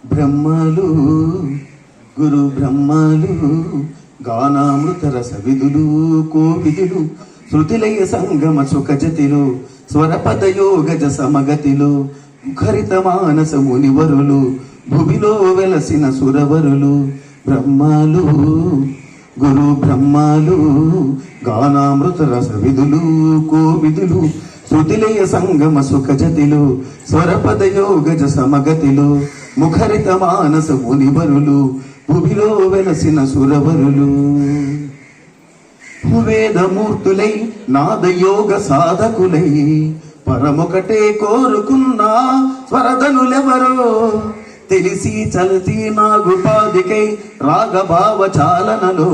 బ్రహ్మలు గురు బ్రహ్మలు గానామృత రస విధులు కోవిదులు శృతిలయ సంగమ సుఖజతిలు స్వరపదయో గజ సమగతిలో ముఖరిత మానస మునివరులు భువిలో వెలసిన సురవరులు బ్రహ్మలు గురు బ్రహ్మలు గానామృత రస విధులు కోవిదులు శృతిలయ సంగమ సుఖజతిలో స్వరపదయో గజ సమగతిలో ముఖరిత మానస మునివరులు భువిలో వెలసిన సురవరులు వేదమూర్తులై నాదయోగ సాధకులై పరమొకటే కోరుకున్న స్వరధనులెవరో తెలిసి చలతి నాగుపాదికై రాగభావ చాలనలో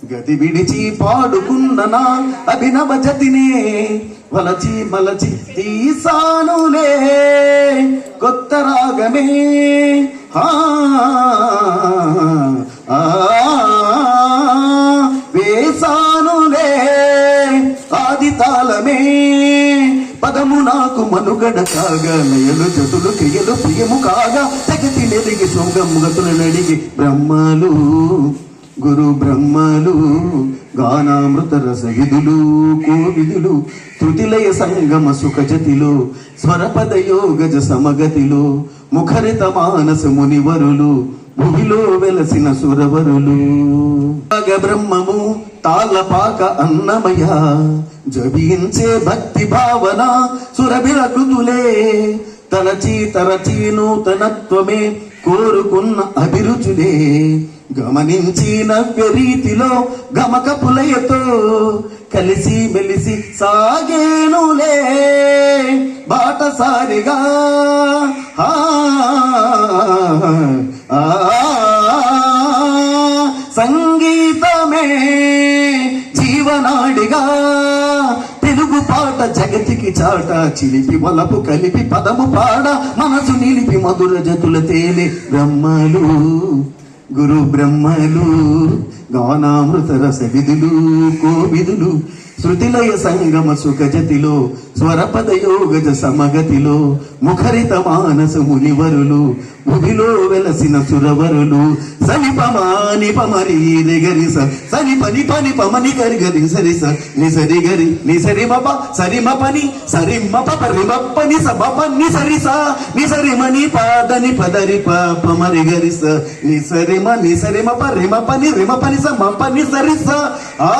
గతి విడిచి పాడుకున్న నా అభినవ జతినే వలచి మలచి తీసానులే కొత్త రాగమే వేసానులే ఆది తాళమే పదము నాకు మనుగడ కాగా లయలు జతులు క్రియలు ప్రియము కాగా జగతి నెరిగి శృంగము గతులు నడిగి బ్రహ్మలు గురు బ్రహ్మలు గానామృత రస విధులు కోవిదులు త్రుతిలయ సంగమ సుఖజతిలో స్వరపదయో గజ సమగతిలో ముఖరిత మానస మునివరులు భువిలో వెలసిన సురవరులు బ్రహ్మము తాళపాక అన్నమయ జపించే భక్తి భావన సురభిరకృతులే తలచి తరచి నూతనత్వమే కోరుకున్న అభిరుచులే గమనించి నవ్య రీతిలో గమక పులయతో కలిసి మెలిసి సాగేనులే బాటసారిగా సంగీతమే జీవనాడిగా తెలుగు పాట జగతికి చాట చిలిపి వలపు కలిపి పదము పాడ మనసు నిలిపి మధుర జతుల తేలి బ్రహ్మలు గురు బ్రహ్మలు గానామృత రస విధులు కోవిదులు శృతిలయ సంగమ సుఖజతిలో స్వరపదయో గజ సమగతిలో ముఖరిత మానస మునివరులు భువిలో వెలసిన సురవరులు సనిపమాని పమరి గరిస సని పని పని పమని గరి గరి సరిస నిసరి గరి నిసరి మప సరి మపని సరి మప పరి మప్పని సపని సరిస నిసరి మని పాదని పదరి పమరి గరిస నిసరి మ నిసరి మప రిమ పని రిమ పని స మపని సరిస ఆ